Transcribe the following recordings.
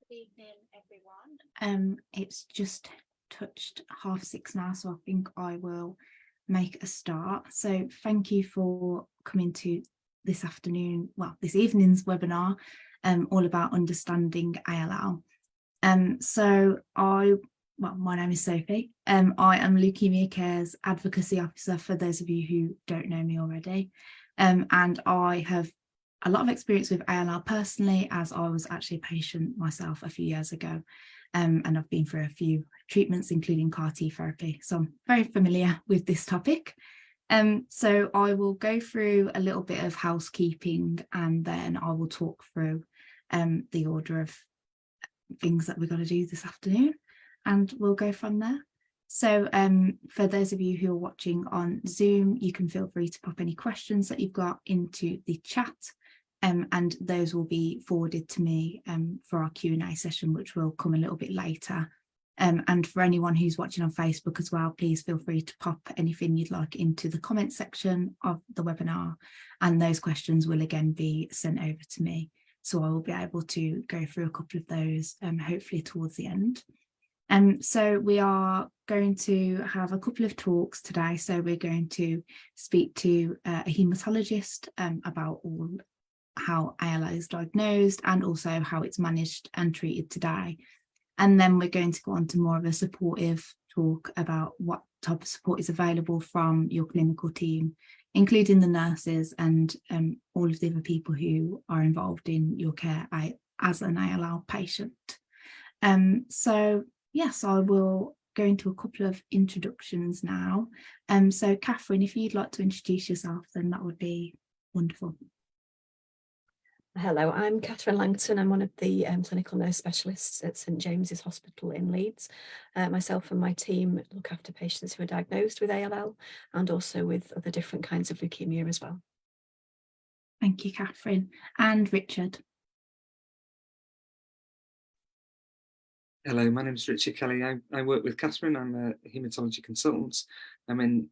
Good evening, everyone. It's just touched 6:30 now, so I think I will make a start. So thank you for coming to this evening's webinar, all about understanding ALL. My name is Sophie. I am Leukaemia Care's advocacy officer for those of you who don't know me already. And I have a lot of experience with ALL personally, as I was actually a patient myself a few years ago. And I've been through a few treatments, including CAR T therapy. So I'm very familiar with this topic. So I will go through a little bit of housekeeping, and then I will talk through the order of things that we're going to do this afternoon, and we'll go from there. So for those of you who are watching on Zoom, you can feel free to pop any questions that you've got into the chat, and those will be forwarded to me for our Q&A session, which will come a little bit later. And for anyone who's watching on Facebook as well, please feel free to pop anything you'd like into the comment section of the webinar, and those questions will again be sent over to me. So I will be able to go through a couple of those, hopefully towards the end. So we are going to have a couple of talks today. So we're going to speak to a haematologist about how ALL is diagnosed and also how it's managed and treated today. And then we're going to go on to more of a supportive talk about what type of support is available from your clinical team, including the nurses and all of the other people who are involved in your care as an ALL patient. So yes, I will go into a couple of introductions now. So Catherine, if you'd like to introduce yourself, then that would be wonderful. Hello, I'm Catherine Langton. I'm one of the clinical nurse specialists at St James's Hospital in Leeds. Myself and my team look after patients who are diagnosed with ALL and also with other different kinds of leukemia as well. Thank you, Catherine. And Richard. Hello, my name is Richard Kelly. I work with Catherine. I'm a haematology consultant. I'm an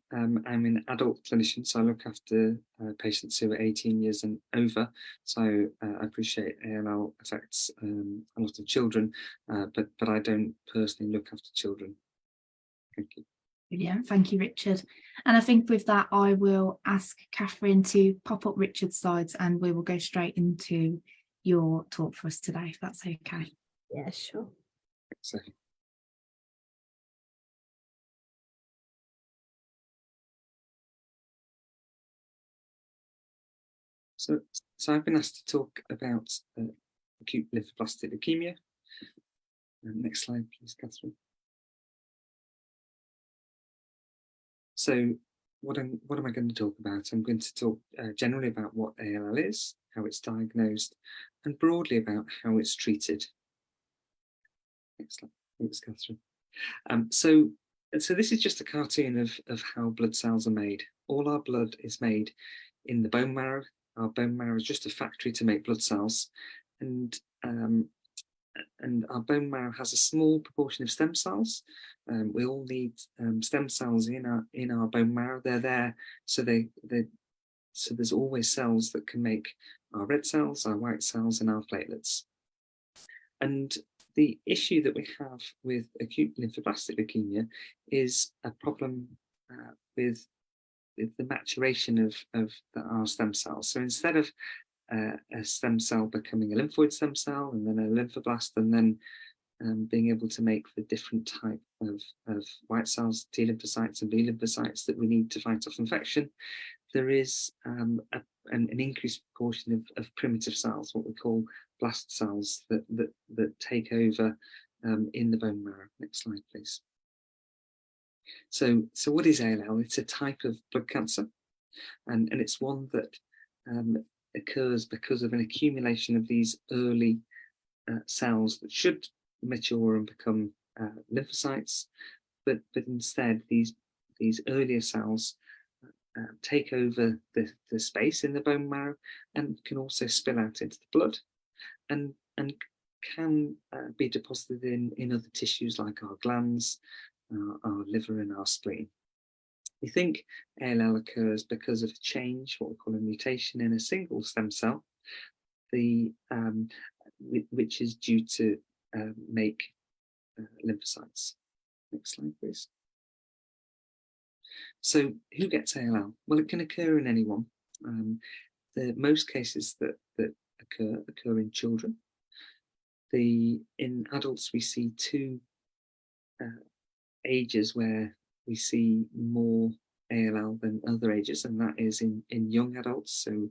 adult clinician, so I look after patients who are 18 years and over. So I appreciate ALL affects a lot of children, but I don't personally look after children. Thank you. Brilliant, thank you, Richard. And I think with that, I will ask Catherine to pop up Richard's slides, and we will go straight into your talk for us today, if that's okay. Yeah, sure. So I've been asked to talk about acute lymphoblastic leukemia. Next slide, please, Catherine. So what am I going to talk about? I'm going to talk generally about what ALL is, how it's diagnosed, and broadly about how it's treated. Next slide, thanks, Catherine. So this is just a cartoon of how blood cells are made. All our blood is made in the bone marrow. Our bone marrow is just a factory to make blood cells, and our bone marrow has a small proportion of stem cells. We all need stem cells in our bone marrow. They're there, so there's always cells that can make our red cells, our white cells, and our platelets. And the issue that we have with acute lymphoblastic leukemia is a problem with the maturation of our stem cells. So instead of a stem cell becoming a lymphoid stem cell and then a lymphoblast, and then being able to make the different type of white cells, T lymphocytes and B lymphocytes that we need to fight off infection, there is an increased proportion of primitive cells, what we call blast cells, that take over in the bone marrow. Next slide, please. So what is ALL? It's a type of blood cancer, and it's one that occurs because of an accumulation of these early cells that should mature and become lymphocytes, but instead these earlier cells take over the space in the bone marrow and can also spill out into the blood, and can be deposited in other tissues like our glands, our liver, and our spleen. We think ALL occurs because of a change, what we call a mutation, in a single stem cell, which is due to make lymphocytes. Next slide, please. So who gets ALL? Well, it can occur in anyone. The most cases that occur in children. In adults, we see two ages where we see more ALL than other ages, and that is in young adults, so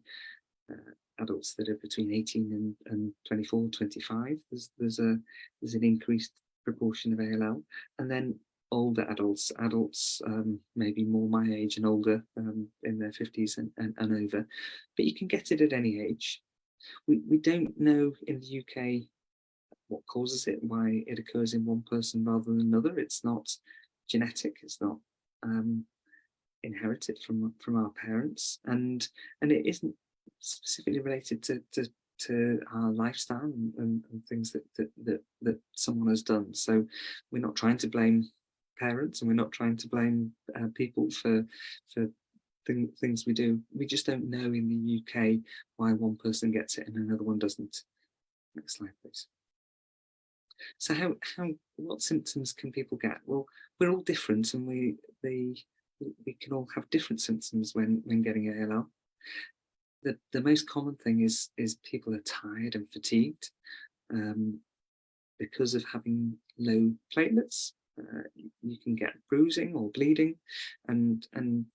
adults that are between 18 and 24, 25. There's an increased proportion of ALL, and then older adults, maybe more my age and older, in their 50s and over, but you can get it at any age. We don't know in the UK what causes it, why it occurs in one person rather than another. It's not genetic, it's not inherited from our parents, and it isn't specifically related to our lifestyle and things that someone has done. So we're not trying to blame parents, and we're not trying to blame people for things we do. We just don't know in the UK why one person gets it and another one doesn't. Next slide, please. So what symptoms can people get? Well, we're all different, and we can all have different symptoms when getting ALL. The most common thing is people are tired and fatigued because of having low platelets. You can get bruising or bleeding, and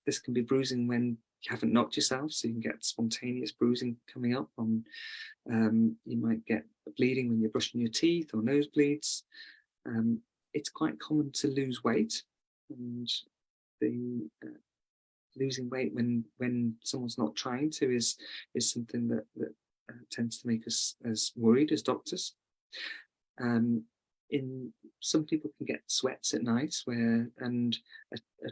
this can be bruising when you haven't knocked yourself, so you can get spontaneous bruising coming up on. You might get bleeding when you're brushing your teeth or nosebleeds. It's quite common to lose weight, and the losing weight when someone's not trying to is something that tends to make us as worried as doctors. In some people can get sweats at night, and a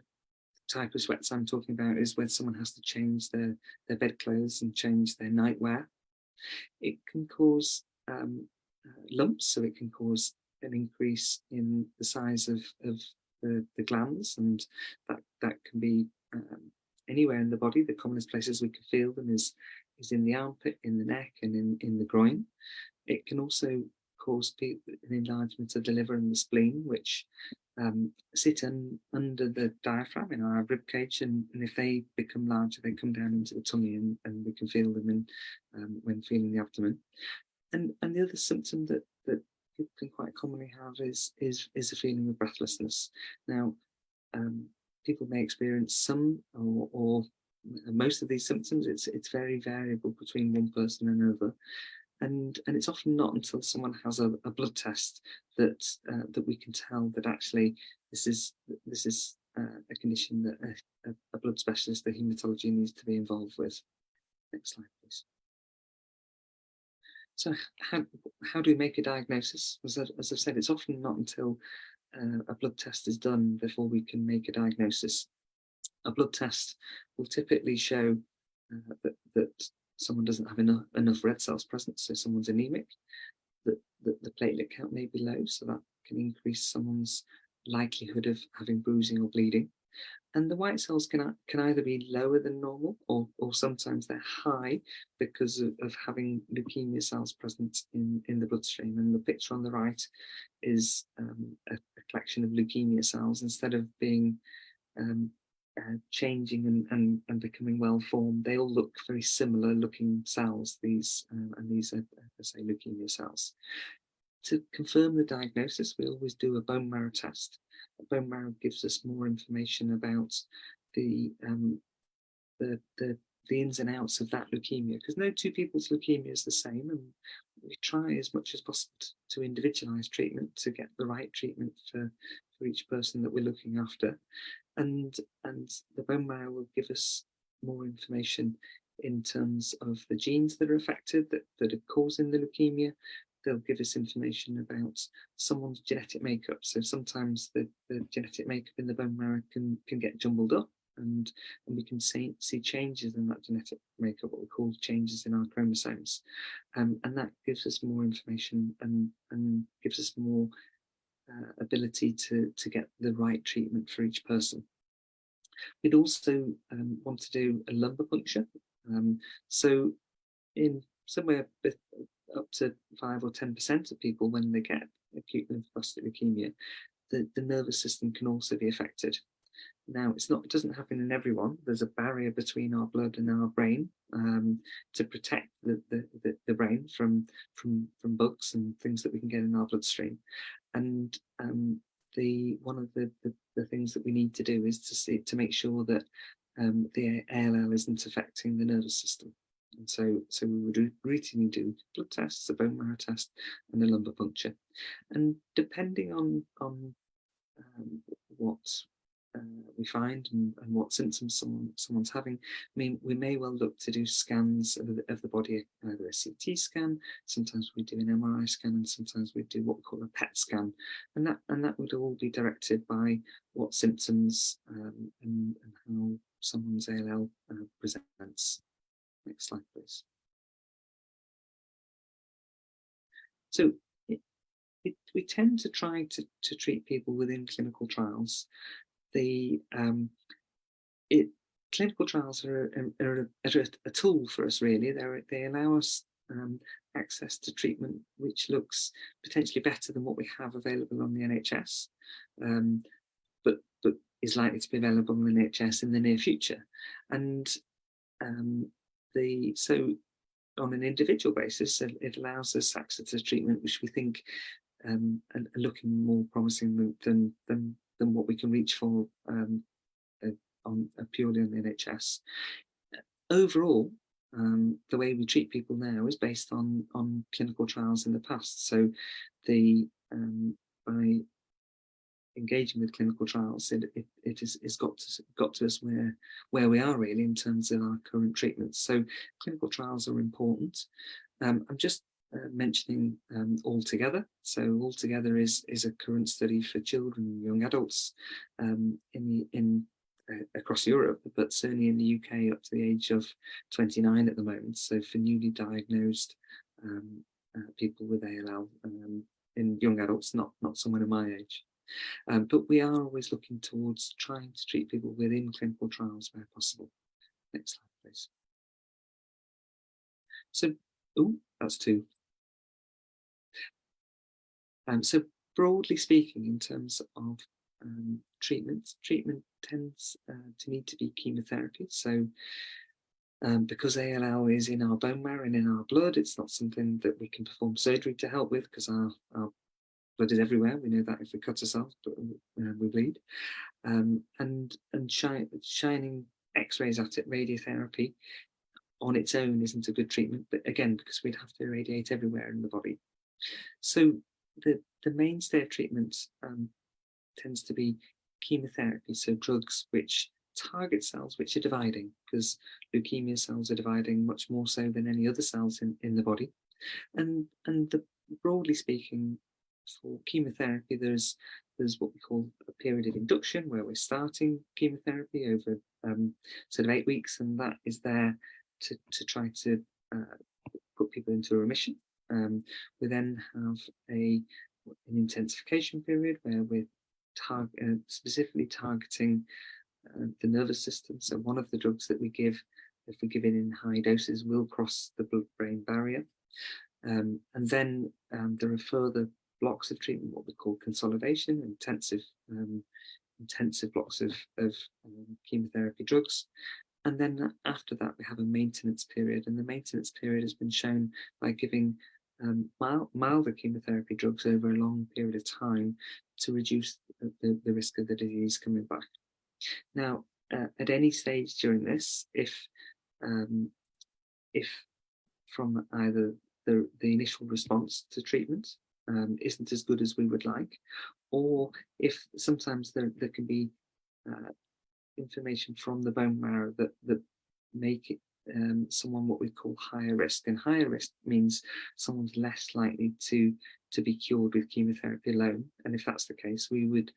type of sweats I'm talking about is when someone has to change their bedclothes and change their nightwear. It can cause lumps, so it can cause an increase in the size of the glands, and that can be anywhere in the body. The commonest places we can feel them is in the armpit, in the neck, and in the groin. It can also cause an enlargement of the liver and the spleen, which sit under the diaphragm in our rib cage, and if they become larger, they come down into the tummy, and we can feel them when feeling the abdomen. And the other symptom that people can quite commonly have is a feeling of breathlessness. Now, people may experience some or most of these symptoms. It's very variable between one person and another. And it's often not until someone has a blood test that we can tell that actually this is a condition that a blood specialist, the haematology, needs to be involved with. Next slide, please. So how do we make a diagnosis? As I've said, it's often not until a blood test is done before we can make a diagnosis. A blood test will typically show that someone doesn't have enough red cells present, so someone's anemic, that the platelet count may be low, so that can increase someone's likelihood of having bruising or bleeding. And the white cells can either be lower than normal, or sometimes they're high because of having leukemia cells present in the bloodstream. And the picture on the right is a collection of leukemia cells. Instead of being changing and becoming well formed, they all look very similar looking cells. These are, as I say, leukemia cells. To confirm the diagnosis, we always do a bone marrow test. A bone marrow gives us more information about the ins and outs of that leukemia, because no two people's leukemia is the same, and we try as much as possible to individualize treatment to get the right treatment for each person that we're looking after. And the bone marrow will give us more information in terms of the genes that are affected, that are causing the leukemia. They'll give us information about someone's genetic makeup. So sometimes the genetic makeup in the bone marrow can get jumbled up, and we can see changes in that genetic makeup, what we call changes in our chromosomes. And that gives us more information and gives us more ability to get the right treatment for each person. We'd also want to do a lumbar puncture. So in somewhere up to 5 or 10% of people, when they get acute lymphoblastic leukemia, the nervous system can also be affected. Now, it doesn't happen in everyone. There's a barrier between our blood and our brain to protect the brain from bugs and things that we can get in our bloodstream. And one of the things that we need to do is to make sure that the ALL isn't affecting the nervous system. And so we would routinely do blood tests, a bone marrow test, and a lumbar puncture. And depending on what we find and what symptoms someone's having, I mean, we may well look to do scans of the body, either a CT scan, sometimes we do an MRI scan, and sometimes we do what we call a PET scan, and that would all be directed by what symptoms and how someone's ALL presents. Next slide, please. So we tend to try to treat people within clinical trials. Clinical trials are a tool for us, really. They allow us access to treatment which looks potentially better than what we have available on the NHS, but is likely to be available on the NHS in the near future. And so on an individual basis, it allows us access to treatment which we think are looking more promising than what we can reach for purely on the NHS. Overall, the way we treat people now is based on clinical trials in the past. So by engaging with clinical trials, it has got to us where we are really in terms of our current treatments. So clinical trials are important. I'm just mentioning Altogether. So Altogether is a current study for children and young adults across Europe, but certainly in the UK up to the age of 29 at the moment. So for newly diagnosed people with ALL in young adults, not someone of my age. But we are always looking towards trying to treat people within clinical trials where possible. Next slide, please. So, that's two. So broadly speaking, in terms of treatment tends to need to be chemotherapy. So because ALL is in our bone marrow and in our blood, it's not something that we can perform surgery to help with, because our blood is everywhere. We know that if we cut ourselves, but we bleed. And shining X-rays at it, radiotherapy on its own isn't a good treatment, but again, because we'd have to irradiate everywhere in the body. So the mainstay of treatment tends to be chemotherapy, so drugs which target cells which are dividing, because leukemia cells are dividing much more so than any other cells in the body. And broadly speaking, for chemotherapy, there's what we call a period of induction, where we're starting chemotherapy over sort of 8 weeks, and that is there to try to put people into a remission. We then have an intensification period where we're specifically targeting the nervous system. So one of the drugs that we give, if we give it in high doses, will cross the blood-brain barrier. And then there are further blocks of treatment, what we call consolidation, intensive blocks of chemotherapy drugs. And then after that, we have a maintenance period. And the maintenance period has been shown by giving milder chemotherapy drugs over a long period of time to reduce the risk of the disease coming back. Now, at any stage during this, if from either the initial response to treatment isn't as good as we would like, or if sometimes there can be information from the bone marrow that make it someone what we call higher risk. And higher risk means someone's less likely to be cured with chemotherapy alone. And if that's the case, we would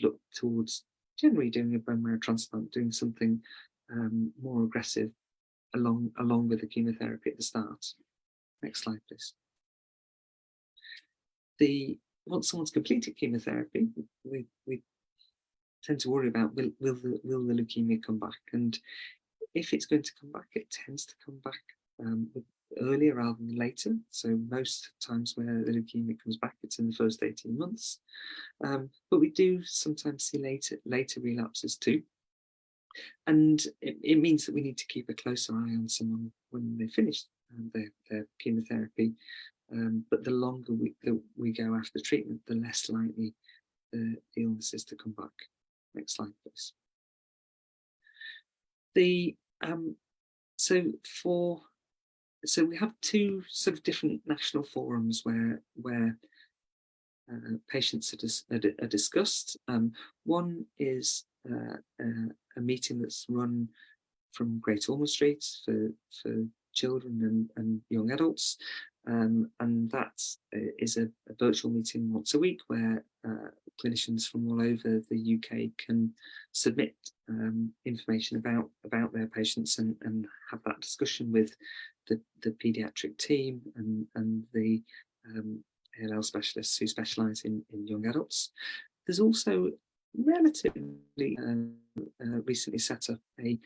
look towards generally doing a bone marrow transplant, doing something more aggressive along with the chemotherapy at the start. Next slide, please. Once someone's completed chemotherapy, we tend to worry about will the leukemia come back, and if it's going to come back, it tends to come back earlier rather than later. So most times where the leukemia comes back, it's in the first 18 months. But we do sometimes see later relapses too. And it means that we need to keep a closer eye on someone when they finish their chemotherapy. But the longer we go after treatment, the less likely the illness is to come back. Next slide, please. So we have two sort of different national forums where patients are discussed. One is a meeting that's run from Great Ormond Street for children and young adults, and that is a virtual meeting once a week where clinicians from all over the UK can submit information about their patients and have that discussion with the paediatric team and the ALL specialists who specialise in young adults. There's also relatively recently set up a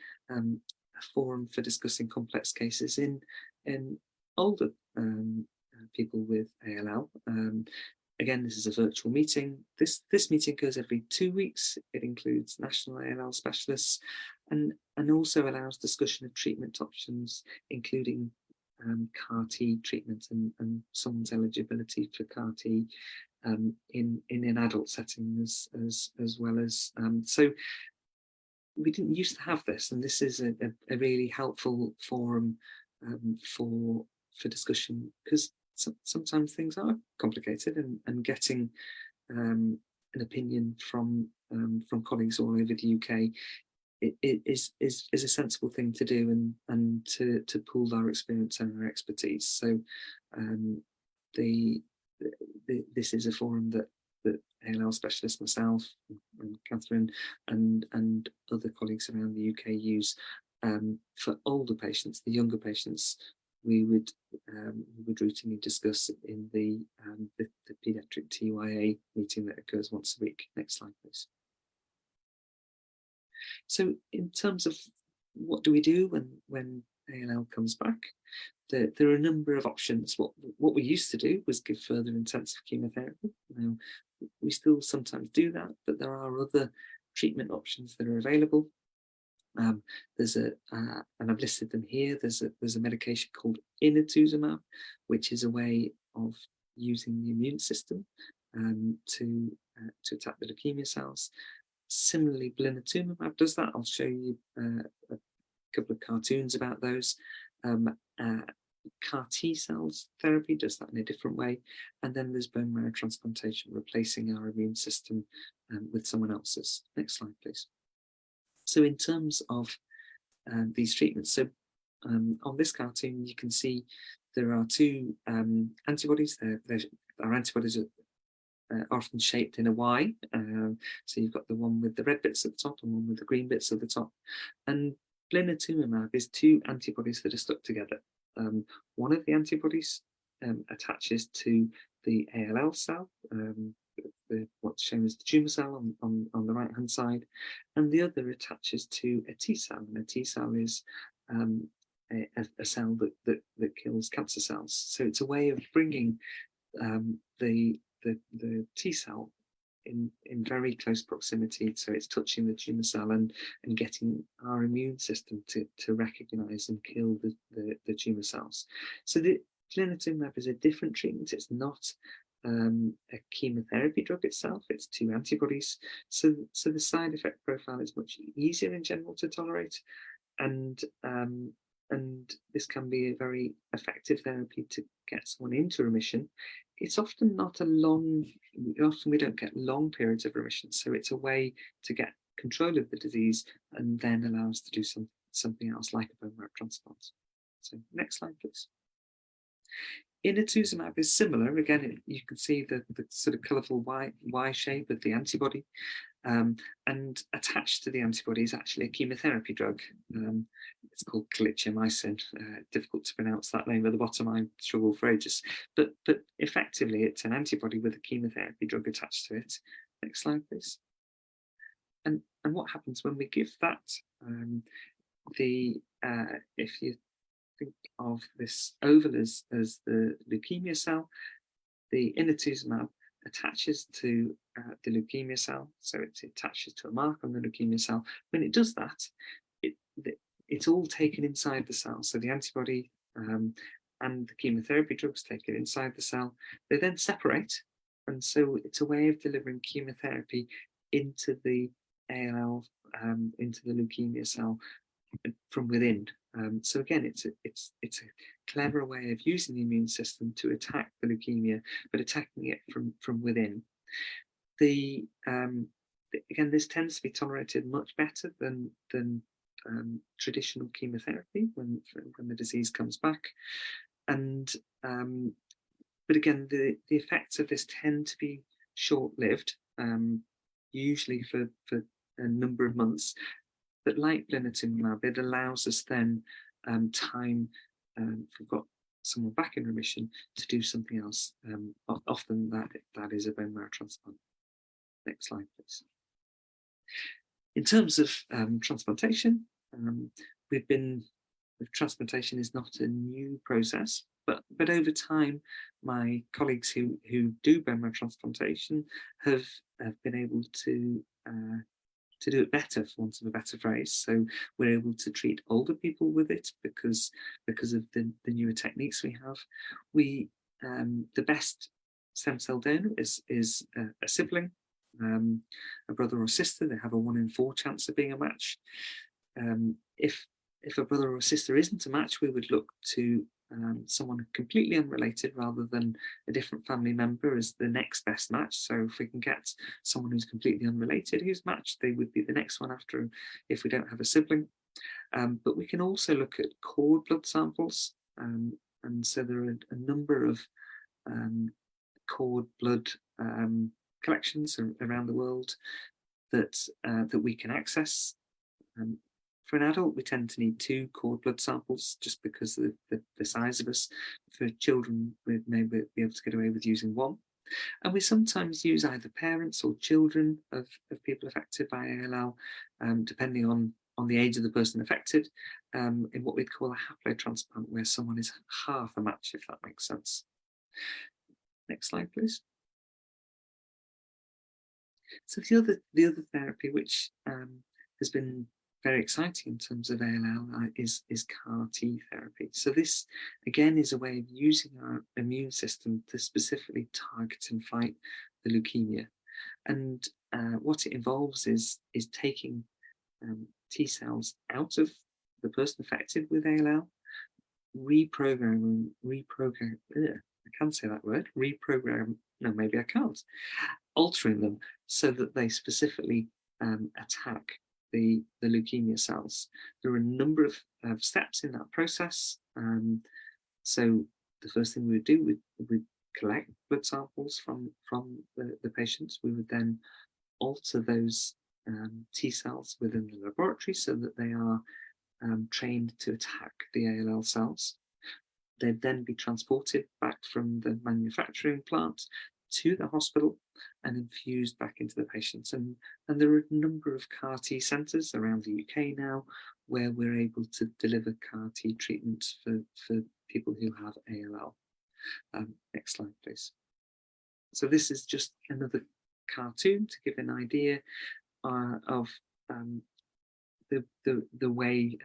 forum for discussing complex cases in older people with ALL. Again, this is a virtual meeting. This meeting goes every 2 weeks. It includes national ALL specialists and also allows discussion of treatment options, including CAR T treatment and someone's eligibility for CAR T in an adult setting as well as so we didn't used to have this, and this is a really helpful forum for discussion, because sometimes things are complicated, and getting an opinion from colleagues all over the UK is a sensible thing to do, and to pool our experience and our expertise. So this is a forum that ALL specialist, myself and Catherine and other colleagues around the UK use for older patients. The younger patients we would routinely discuss in the paediatric TYA meeting that occurs once a week. Next slide, please. So in terms of what do we do when ALL comes back, there are a number of options. What we used to do was give further intensive chemotherapy. Now, we still sometimes do that, but there are other treatment options that are available. There's and I've listed them here. There's a medication called inotuzumab, which is a way of using the immune system to attack the leukemia cells. Similarly, blinatumomab does that. I'll show you a couple of cartoons about those. CAR T cells therapy does that in a different way. And then there's bone marrow transplantation, replacing our immune system with someone else's. Next slide, please. So in terms of these treatments, so on this cartoon, you can see there are two antibodies. Our antibodies are often shaped in a Y. So you've got the one with the red bits at the top and one with the green bits at the top. And blinatumomab is two antibodies that are stuck together. One of the antibodies attaches to the ALL cell, what's shown as the tumour cell on the right hand side, and the other attaches to a T cell, and a T cell is a cell that kills cancer cells. So it's a way of bringing the T cell in very close proximity, so it's touching the tumour cell and getting our immune system to recognise and kill the tumour cells. So the blinatumomab is a different treatment. It's not a chemotherapy drug itself. It's two antibodies. So the side effect profile is much easier in general to tolerate, and this can be a very effective therapy to get someone into remission. It's often not often we don't get long periods of remission, so it's a way to get control of the disease and then allow us to do something else like a bone marrow transplant. So next slide, please. Inotuzumab is similar. Again, you can see the sort of colourful Y shape of the antibody, and attached to the antibody is actually a chemotherapy drug. It's called clitchomycin. Difficult to pronounce that name at the bottom. I struggled for ages. But effectively, it's an antibody with a chemotherapy drug attached to it. Next slide, please. And what happens when we give that? If you think of this oval as the leukemia cell. The inotuzumab attaches to the leukemia cell, so it attaches to a mark on the leukemia cell. When it does that, it's all taken inside the cell. So the antibody and the chemotherapy drugs taken inside the cell. They then separate, and so it's a way of delivering chemotherapy into the ALL, into the leukemia cell from within. So again, it's a clever way of using the immune system to attack the leukemia, but attacking it from within. Again, this tends to be tolerated much better than traditional chemotherapy when the disease comes back, and but again, the effects of this tend to be short-lived, usually for a number of months. But like blinatumomab, it allows us then time, if we've got someone back in remission, to do something else. Often that is a bone marrow transplant. Next slide, please. In terms of transplantation, transplantation is not a new process, but over time, my colleagues who do bone marrow transplantation have been able to do it better, for want of a better phrase. So we're able to treat older people with it because of the newer techniques we have. The best stem cell donor is a sibling, a brother or sister. They have a 1 in 4 chance of being a match. If a brother or sister isn't a match, we would look to someone completely unrelated rather than a different family member as the next best match. So if we can get someone who's completely unrelated who's matched, they would be the next one after if we don't have a sibling. But we can also look at cord blood samples. And so there are a number of cord blood collections around the world that we can access. For an adult, we tend to need 2 cord blood samples just because of the size of us. For children, we may be able to get away with using 1. And we sometimes use either parents or children of people affected by ALL, depending on the age of the person affected, in what we'd call a haplotransplant, where someone is half a match, if that makes sense. Next slide, please. So the other therapy, which has been very exciting in terms of ALL, is CAR T therapy. So this, again, is a way of using our immune system to specifically target and fight the leukemia. And what it involves is taking T cells out of the person affected with ALL, altering them so that they specifically attack the leukemia cells. There are a number of steps in that process. So the first thing we would do, we'd collect blood samples from the patients. We would then alter those T cells within the laboratory so that they are trained to attack the ALL cells. They'd then be transported back from the manufacturing plant to the hospital and infused back into the patients. And there are a number of CAR T centres around the UK now where we're able to deliver CAR T treatments for people who have ALL. Next slide, please. So this is just another cartoon to give an idea of the way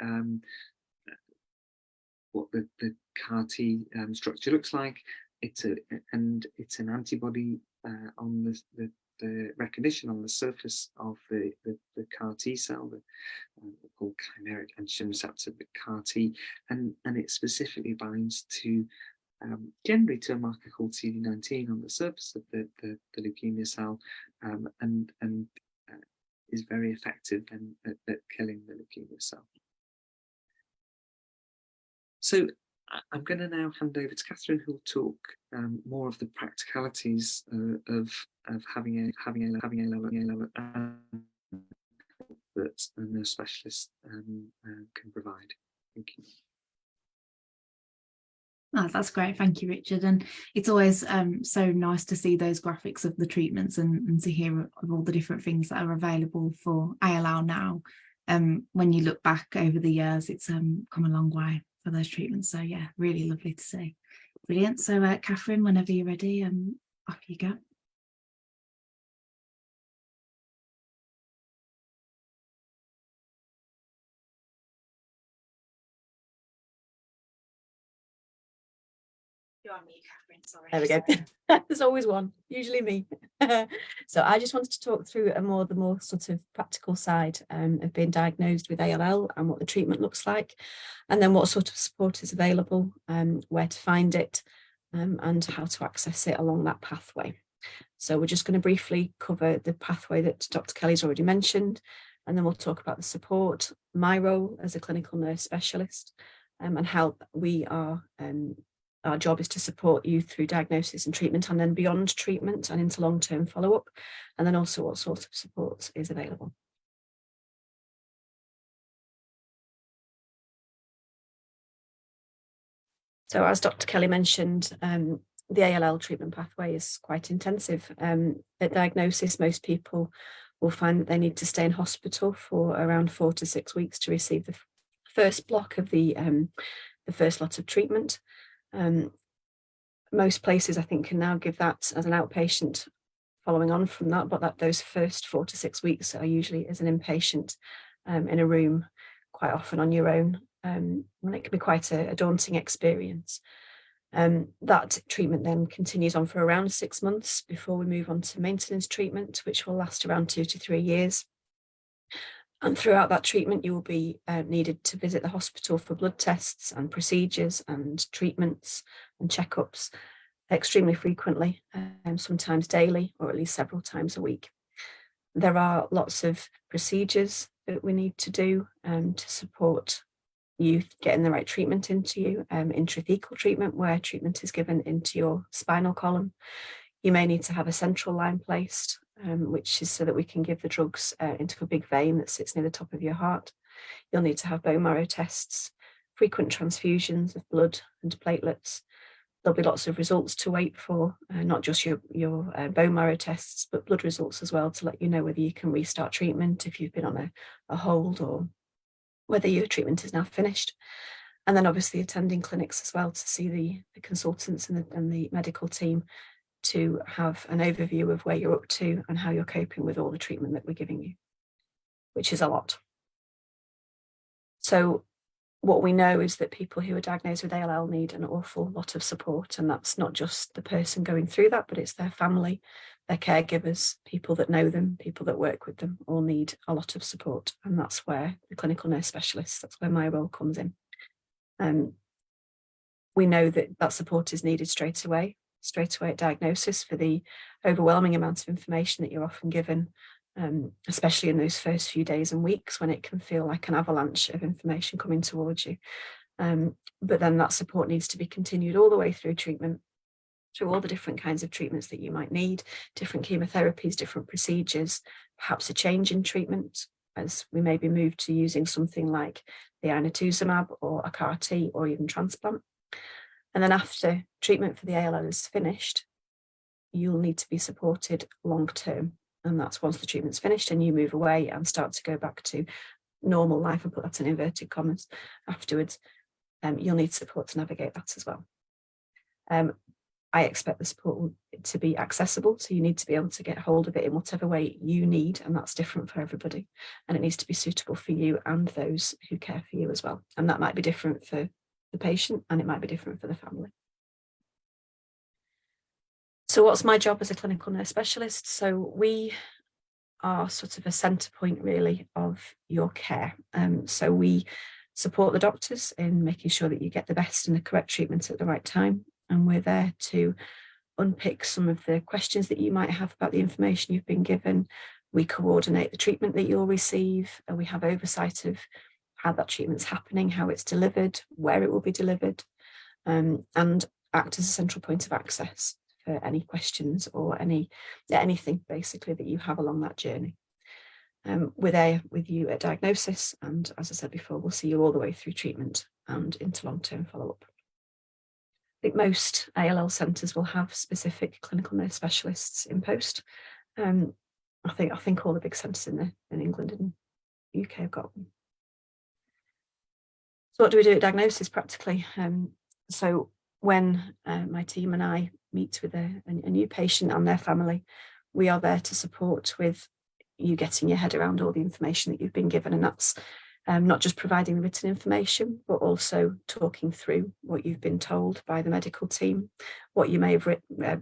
what the CAR T structure looks like. It's an antibody on the recognition on the surface of the CAR T cell, called chimeric antigen receptor, the CAR T, and it specifically binds to generally to a marker called CD19 on the surface of the leukemia cell, and is very effective at killing the leukemia cell. So I'm going to now hand over to Catherine, who'll talk more of the practicalities of having a that a nurse specialist can provide. Thank you. Oh, that's great. Thank you, Richard. And it's always so nice to see those graphics of the treatments and to hear of all the different things that are available for ALL now. When you look back over the years, it's come a long way. for those treatments. So yeah, really lovely to see. Brilliant. So Catherine, whenever you're ready, off you go. You're on mute, Catherine, sorry. There we go. There's always one, usually me. So I just wanted to talk through the more sort of practical side of being diagnosed with ALL and what the treatment looks like, and then what sort of support is available, where to find it, and how to access it along that pathway. So we're just going to briefly cover the pathway that Dr. Kelly's already mentioned, and then we'll talk about the support, my role as a clinical nurse specialist, and how we are our job is to support you through diagnosis and treatment, and then beyond treatment and into long-term follow-up, and then also what sort of support is available. So as Dr. Kelly mentioned, the ALL treatment pathway is quite intensive. At diagnosis, most people will find that they need to stay in hospital for around 4 to 6 weeks to receive the first block of the first lot of treatment. Most places, I think, can now give that as an outpatient following on from that, but those first 4 to 6 weeks are usually as an inpatient in a room, quite often on your own, and it can be quite a daunting experience. That treatment then continues on for around 6 months before we move on to maintenance treatment, which will last around 2 to 3 years. And throughout that treatment, you will be needed to visit the hospital for blood tests and procedures and treatments and checkups extremely frequently, sometimes daily or at least several times a week. There are lots of procedures that we need to do to support you getting the right treatment into you, intrathecal treatment where treatment is given into your spinal column. You may need to have a central line placed, which is so that we can give the drugs into a big vein that sits near the top of your heart. You'll need to have bone marrow tests, frequent transfusions of blood and platelets. There'll be lots of results to wait for, not just your bone marrow tests, but blood results as well, to let you know whether you can restart treatment if you've been on a hold, or whether your treatment is now finished. And then obviously attending clinics as well to see the consultants and the medical team to have an overview of where you're up to and how you're coping with all the treatment that we're giving you, which is a lot. So what we know is that people who are diagnosed with ALL need an awful lot of support, and that's not just the person going through that, but it's their family, their caregivers, people that know them, people that work with them, all need a lot of support. And that's where the clinical nurse specialist, that's where my role comes in. We know that support is needed straight away at diagnosis for the overwhelming amount of information that you're often given, especially in those first few days and weeks when it can feel like an avalanche of information coming towards you. But then that support needs to be continued all the way through treatment, through all the different kinds of treatments that you might need, different chemotherapies, different procedures, perhaps a change in treatment as we may be moved to using something like the inotuzumab or a CAR T or even transplant. And then after treatment for the ALL is finished, you'll need to be supported long term. And that's once the treatment's finished and you move away and start to go back to normal life, and put that in inverted commas afterwards, you'll need support to navigate that as well. I expect the support to be accessible, so you need to be able to get hold of it in whatever way you need, and that's different for everybody. And it needs to be suitable for you and those who care for you as well. And that might be different for the patient, and it might be different for the family. So what's my job as a clinical nurse specialist? So we are sort of a centre point really of your care. So we support the doctors in making sure that you get the best and the correct treatment at the right time. And we're there to unpick some of the questions that you might have about the information you've been given. We coordinate the treatment that you'll receive, and we have oversight of how that treatment's happening, how it's delivered, where it will be delivered, and act as a central point of access for any questions or anything basically that you have along that journey. We're there with you at diagnosis, and as I said before, we'll see you all the way through treatment and into long-term follow-up. I think most ALL centres will have specific clinical nurse specialists in post. I think all the big centres in England and UK have got them. So what do we do at diagnosis practically? So when my team and I meet with a new patient and their family, we are there to support with you getting your head around all the information that you've been given, and that's not just providing the written information, but also talking through what you've been told by the medical team, what you may have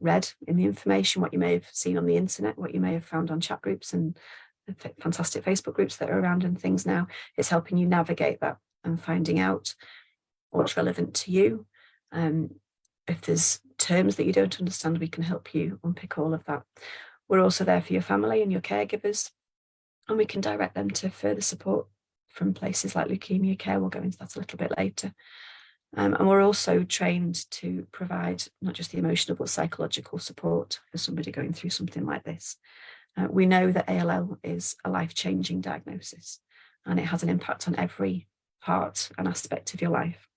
read in the information, what you may have seen on the internet, what you may have found on chat groups and fantastic Facebook groups that are around and things now. It's helping you navigate that and finding out what's relevant to you. If there's terms that you don't understand, we can help you unpick all of that. We're also there for your family and your caregivers, and we can direct them to further support from places like Leukaemia Care. We'll go into that a little bit later. And we're also trained to provide not just the emotional but psychological support for somebody going through something like this. We know that ALL is a life-changing diagnosis, and it has an impact on every part and aspect of your life.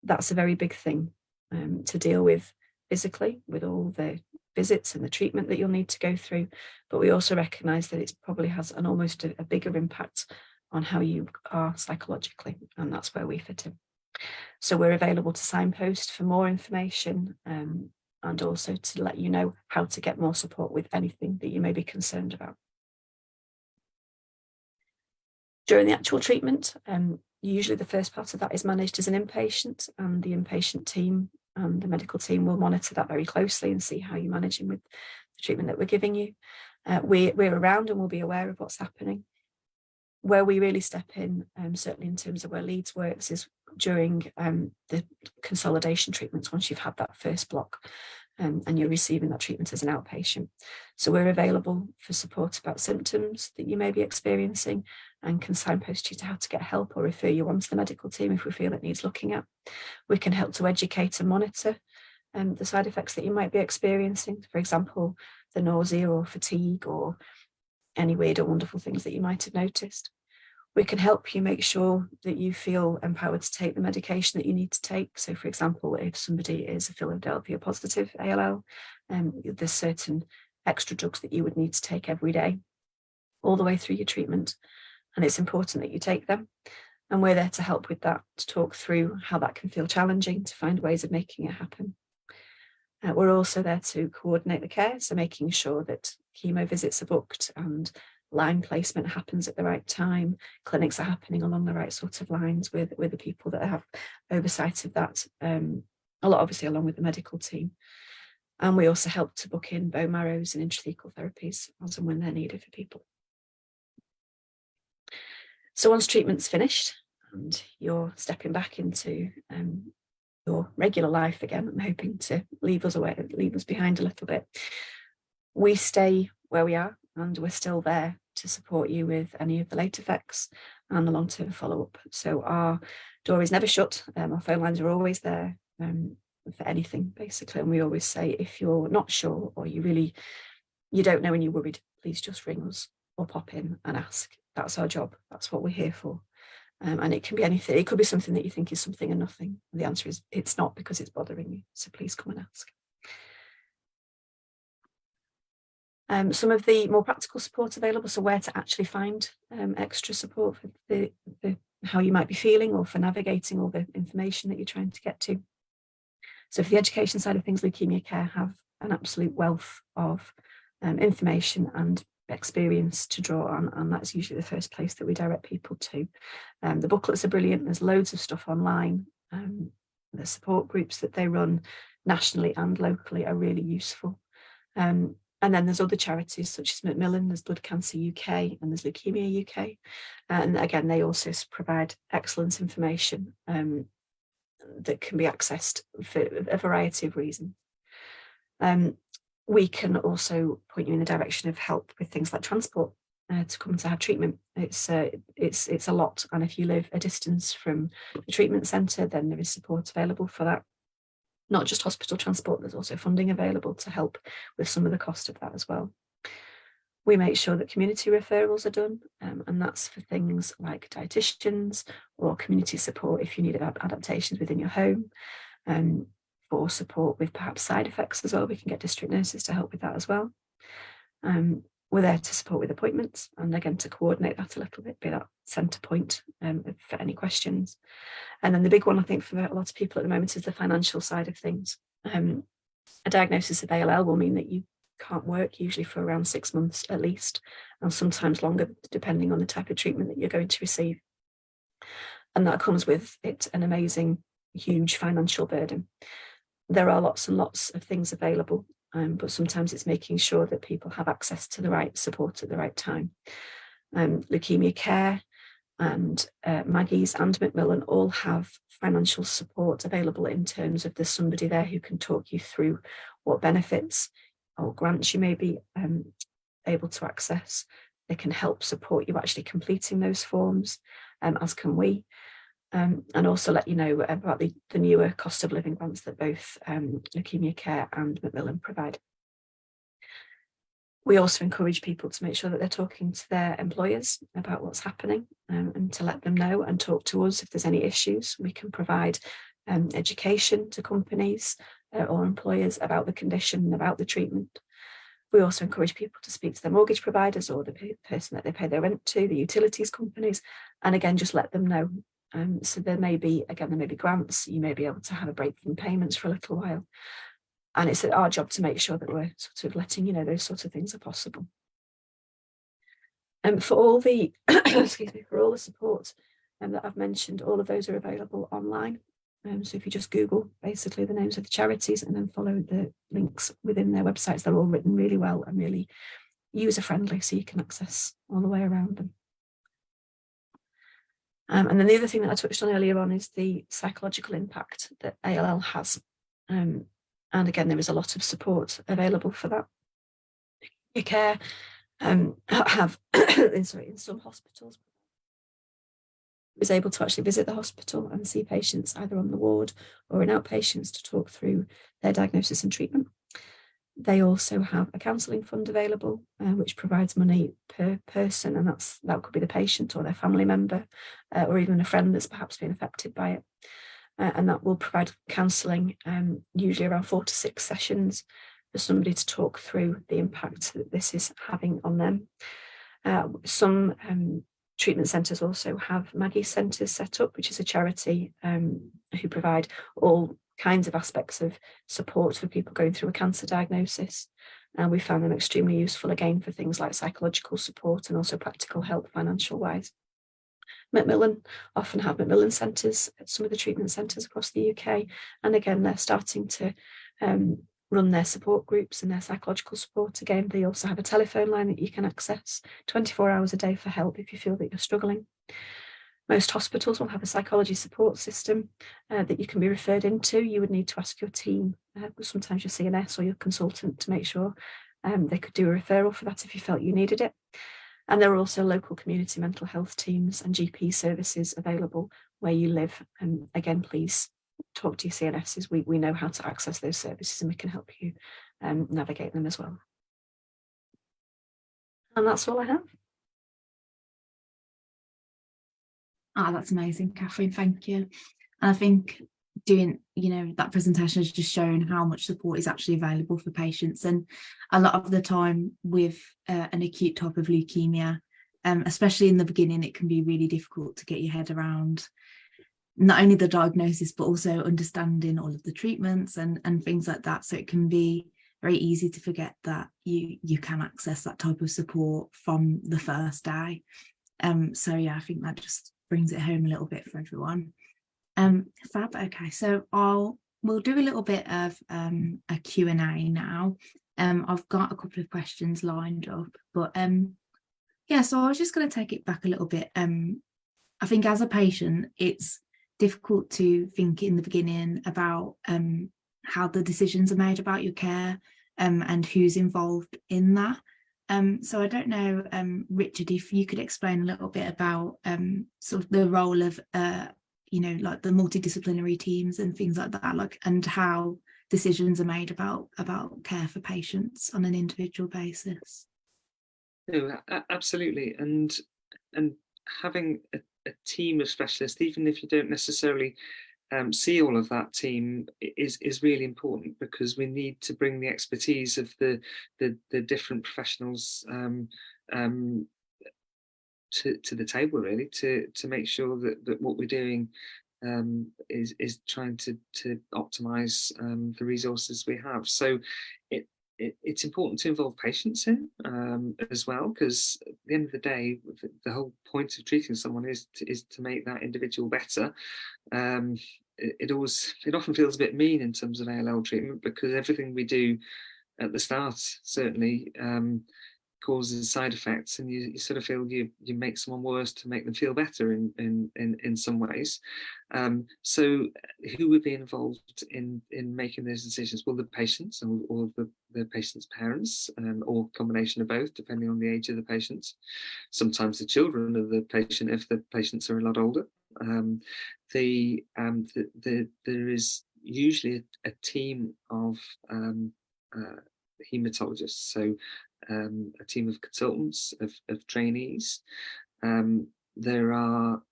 That's a very big thing to deal with physically, with all the visits and the treatment that you'll need to go through, but we also recognise that it probably has an almost a bigger impact on how you are psychologically, and that's where we fit in. So we're available to signpost for more information, and also to let you know how to get more support with anything that you may be concerned about. During the actual treatment, usually the first part of that is managed as an inpatient, and the inpatient team and the medical team will monitor that very closely and see how you're managing with the treatment that we're giving you. We're around and we'll be aware of what's happening. Where we really step in, certainly in terms of where Leeds works, is during the consolidation treatments, once you've had that first block and you're receiving that treatment as an outpatient. So we're available for support about symptoms that you may be experiencing and can signpost you to how to get help or refer you on to the medical team if we feel it needs looking at. We can help to educate and monitor the side effects that you might be experiencing, for example, the nausea or fatigue or any weird or wonderful things that you might have noticed. We can help you make sure that you feel empowered to take the medication that you need to take. So, for example, if somebody is a Philadelphia positive ALL, there's certain extra drugs that you would need to take every day, all the way through your treatment. And it's important that you take them. And we're there to help with that, to talk through how that can feel challenging, to find ways of making it happen. We're also there to coordinate the care, so making sure that chemo visits are booked and line placement happens at the right time, clinics are happening along the right sort of lines with the people that have oversight of that, a lot obviously along with the medical team. And we also help to book in bone marrows and intrathecal therapies as and when they're needed for people. So once treatment's finished and you're stepping back into your regular life again, I'm hoping to leave us behind a little bit. We stay where we are, and we're still there to support you with any of the late effects and the long-term follow-up. So our door is never shut. Our phone lines are always there for anything, basically. And we always say, if you're not sure or you don't know and you're worried, please just ring us or pop in and ask. That's our job. That's what we're here for. And it can be anything. It could be something that you think is something and nothing. And the answer is it's not, because it's bothering you. So please come and ask. Some of the more practical support available, so where to actually find extra support for the how you might be feeling or for navigating all the information that you're trying to get to. So for the education side of things, Leukaemia Care have an absolute wealth of information and experience to draw on, and that's usually the first place that we direct people to. The booklets are brilliant. There's loads of stuff online. The support groups that they run nationally and locally are really useful. And then there's other charities such as Macmillan, there's Blood Cancer UK, and there's Leukaemia UK. And again, they also provide excellent information that can be accessed for a variety of reasons. We can also point you in the direction of help with things like transport to come to have treatment. It's a lot, and if you live a distance from the treatment centre, then there is support available for that. Not just hospital transport, there's also funding available to help with some of the cost of that as well. We make sure that community referrals are done, and that's for things like dietitians or community support if you need adaptations within your home. For support with perhaps side effects as well, we can get district nurses to help with that as well. We're there to support with appointments, and again to coordinate that a little bit, be that centre point for any questions. And then the big one, I think, for a lot of people at the moment is the financial side of things. A diagnosis of ALL will mean that you can't work, usually for around 6 months at least, and sometimes longer, depending on the type of treatment that you're going to receive. And that comes with it an amazing, huge financial burden. There are lots and lots of things available, but sometimes it's making sure that people have access to the right support at the right time. Leukaemia Care and Maggie's and Macmillan all have financial support available in terms of there's somebody there who can talk you through what benefits or grants you may be able to access. They can help support you actually completing those forms, as can we. And also let you know about the newer cost of living grants that both Leukaemia Care and Macmillan provide. We also encourage people to make sure that they're talking to their employers about what's happening, and to let them know and talk to us if there's any issues. We can provide education to companies or employers about the condition and about the treatment. We also encourage people to speak to their mortgage providers or the person that they pay their rent to, the utilities companies, and again, just let them know. So there may be grants, you may be able to have a break from payments for a little while. And it's our job to make sure that we're sort of letting you know those sorts of things are possible. And for all the for all the support that I've mentioned, all of those are available online. So if you just Google basically the names of the charities and then follow the links within their websites, they're all written really well and really user friendly, so you can access all the way around them. And then the other thing that I touched on earlier on is the psychological impact that ALL has. And again, there is a lot of support available for that. Leukaemia Care have, in some hospitals, is able to actually visit the hospital and see patients either on the ward or in outpatients to talk through their diagnosis and treatment. They also have a counselling fund available, which provides money per person, and that could be the patient or their family member, or even a friend that's perhaps been affected by it. And that will provide counselling, usually around 4 to 6 sessions, for somebody to talk through the impact that this is having on them. Some treatment centres also have Maggie centres set up, which is a charity who provide all kinds of aspects of support for people going through a cancer diagnosis. And we found them extremely useful, again, for things like psychological support and also practical help financial wise. Macmillan often have Macmillan centres at some of the treatment centres across the UK. And again, they're starting to run their support groups and their psychological support. Again, they also have a telephone line that you can access 24 hours a day for help if you feel that you're struggling. Most hospitals will have a psychology support system that you can be referred into. You would need to ask your team, sometimes your CNS or your consultant, to make sure they could do a referral for that if you felt you needed it. And there are also local community mental health teams and GP services available where you live. And again, please talk to your CNSs. We know how to access those services and we can help you navigate them as well. And that's all I have. Oh, that's amazing, Catherine. Thank you. And I think doing, that presentation has just shown how much support is actually available for patients. And a lot of the time with an acute type of leukemia, especially in the beginning, it can be really difficult to get your head around not only the diagnosis, but also understanding all of the treatments and things like that. So it can be very easy to forget that you can access that type of support from the first day. So yeah, I think that just brings it home a little bit for everyone. Fab. Okay, so we'll do a little bit of a Q&A now. I've got a couple of questions lined up, but yeah, so I was just going to take it back a little bit. I think as a patient, it's difficult to think in the beginning about how the decisions are made about your care and who's involved in that. So I don't know, Richard, if you could explain a little bit about sort of the role of like the multidisciplinary teams and things like that, and how decisions are made about care for patients on an individual basis. No, absolutely, and having a team of specialists, even if you don't necessarily see all of that team is really important, because we need to bring the expertise of the different professionals to the table, really, to make sure that what we're doing is trying to optimize the resources we have. So it's important to involve patients in as well, because at the end of the day, the whole point of treating someone is to make that individual better. It often feels a bit mean in terms of ALL treatment, because everything we do at the start certainly causes side effects, and you sort of feel you make someone worse to make them feel better in some ways. So who would be involved in making those decisions? Well, the patients, or the patient's parents, or combination of both, depending on the age of the patient. Sometimes the children of the patient, if the patients are a lot older. There is usually a team of haematologists, so a team of consultants, of trainees. There are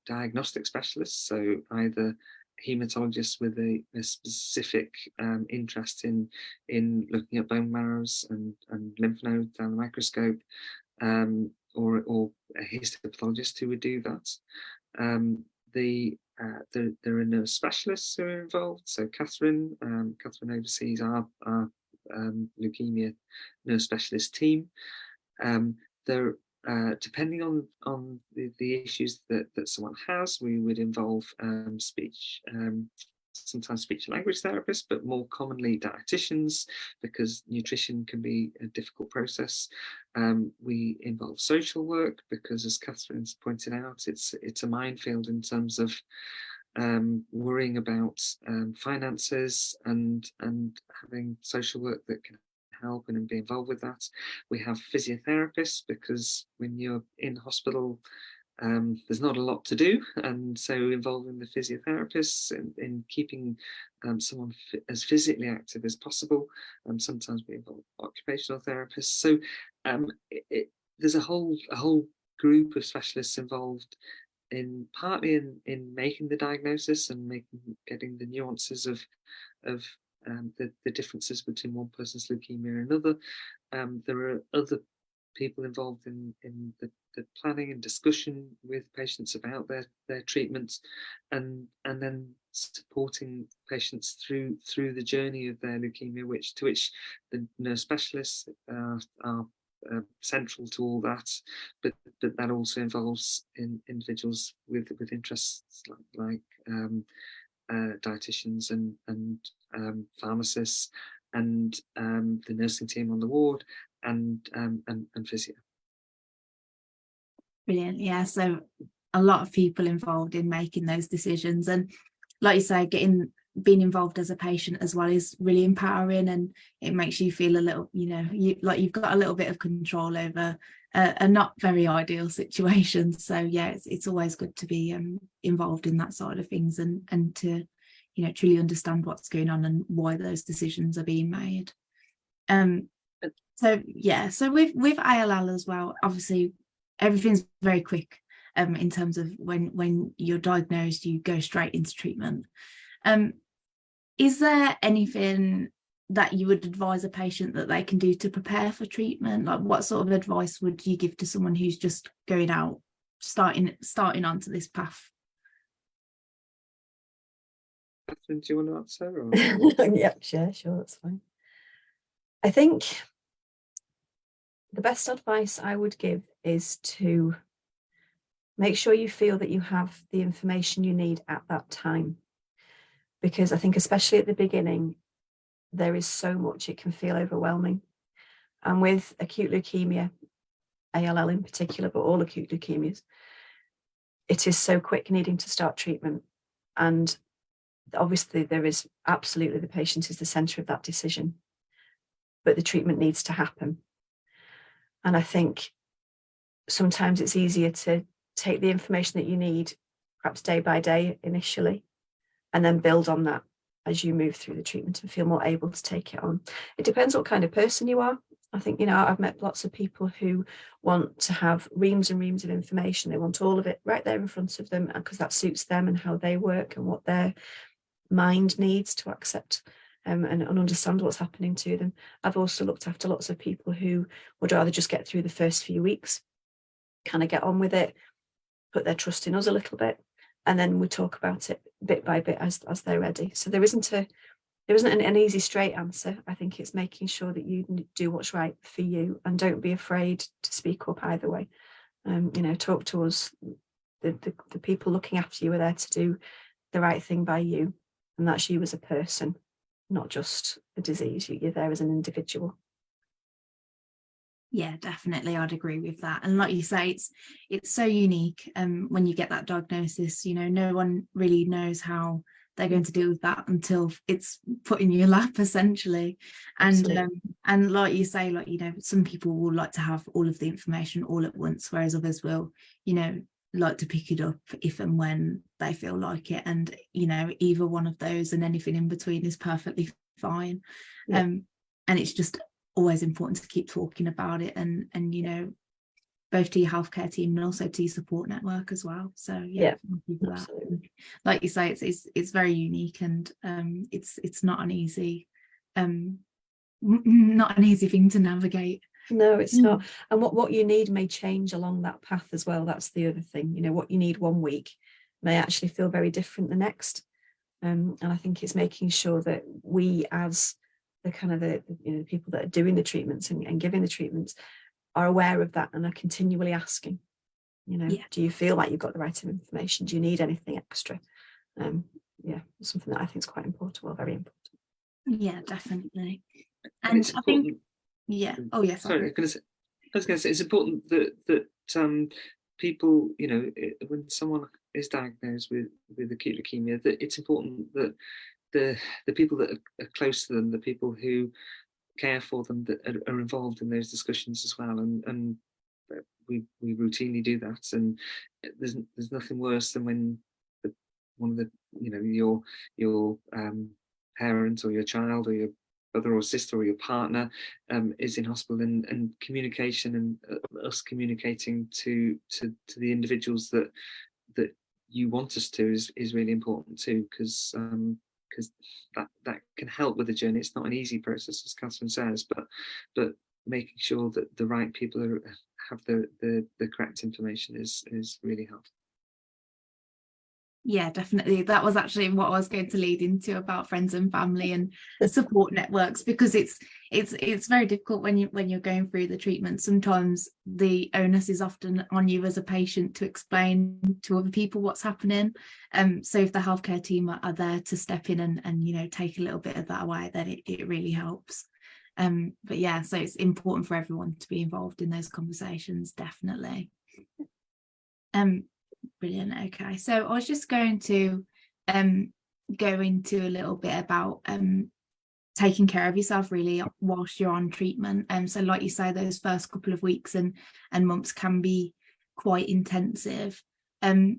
diagnostic specialists, so either haematologists with a specific interest in looking at bone marrows and lymph nodes down the microscope, or a histopathologist who would do that. There are nurse specialists who are involved. So Catherine oversees our leukemia nurse specialist team. Depending on the issues that someone has, we would involve speech, sometimes speech and language therapists, but more commonly dietitians, because nutrition can be a difficult process. We involve social work, because, as Catherine's pointed out, it's a minefield in terms of worrying about finances and having social work that can help and be involved with that. We have physiotherapists, because when you're in hospital, there's not a lot to do, and so involving the physiotherapists in keeping someone as physically active as possible. Sometimes we involve occupational therapists. So there's a whole group of specialists involved partly in making the diagnosis and getting the nuances of the differences between one person's leukemia and another. There are other people involved in the planning and discussion with patients about their treatments, and then supporting patients through the journey of their leukemia, to which the nurse specialists are central to all that, but that also involves individuals with interests like dietitians and pharmacists, and the nursing team on the ward, and physio. Brilliant. Yeah, so a lot of people involved in making those decisions, and like you say, being involved as a patient as well is really empowering, and it makes you feel a little, like you've got a little bit of control over a not very ideal situation. So yeah, it's always good to be involved in that side of things, and to truly understand what's going on and why those decisions are being made. So yeah, so with ALL as well, obviously everything's very quick in terms of when you're diagnosed, you go straight into treatment. Is there anything that you would advise a patient that they can do to prepare for treatment? Like, what sort of advice would you give to someone who's just going out, starting onto this path? Catherine, do you want to answer? Or? Yeah, sure, that's fine. I think the best advice I would give is to make sure you feel that you have the information you need at that time. Because I think, especially at the beginning, there is so much, it can feel overwhelming. And with acute leukemia, ALL in particular, but all acute leukemias, it is so quick needing to start treatment. And obviously there is absolutely, the patient is the centre of that decision, but the treatment needs to happen. And I think sometimes it's easier to take the information that you need, perhaps day by day initially, and then build on that as you move through the treatment and feel more able to take it on. It depends what kind of person you are. I think, you know, I've met lots of people who want to have reams and reams of information. They want all of it right there in front of them because that suits them and how they work and what their mind needs to accept and understand what's happening to them. I've also looked after lots of people who would rather just get through the first few weeks, kind of get on with it, put their trust in us a little bit, and then we talk about it bit by bit as they're ready. So there isn't an easy straight answer. I think it's making sure that you do what's right for you and don't be afraid to speak up either way. You know, talk to us. The people looking after you are there to do the right thing by you, and that's you as a person, not just a disease. You're there as an individual. Yeah, definitely, I'd agree with that. And like you say, it's so unique. When you get that diagnosis, you know, no one really knows how they're going to deal with that until it's put in your lap, essentially. And like you say, like, you know, some people will like to have all of the information all at once, whereas others will, you know, like to pick it up if and when they feel like it. And, you know, either one of those and anything in between is perfectly fine. Yeah. And it's just always important to keep talking about it and you know, both to your healthcare team and also to your support network as well. So yeah, thank you for that. Like you say, it's very unique, and it's not an easy thing to navigate. No, it's not. And what you need may change along that path as well. That's the other thing. You know, what you need one week may actually feel very different the next. And I think it's making sure that we, as the kind of the you know, people that are doing the treatments and giving the treatments, are aware of that and are continually asking, you know, do you feel like you've got the right information? Do you need anything extra? Yeah, something that I think is quite important, well, very important. Yeah, definitely. And it's I important. think, yeah. Oh, yes. Sorry, I was going to say it's important that people, you know, when someone is diagnosed with acute leukemia, that it's important that the people that are close to them, the people who care for them, that are involved in those discussions as well, and we routinely do that. And there's nothing worse than when one of the, you know, your parent or your child or your brother or sister or your partner is in hospital, and communication and us communicating to the individuals that you want us to is really important too, because that can help with the journey. It's not an easy process, as Catherine says, but making sure that the right people have the correct information is really helpful. Yeah, definitely. That was actually what I was going to lead into about friends and family and support networks, because it's very difficult when you're going through the treatment. Sometimes the onus is often on you as a patient to explain to other people what's happening. So if the healthcare team are there to step in and you know, take a little bit of that away, then it really helps. But yeah, so it's important for everyone to be involved in those conversations, definitely. Brilliant. Okay, so I was just going to go into a little bit about taking care of yourself really whilst you're on treatment. So like you say, those first couple of weeks and months can be quite intensive.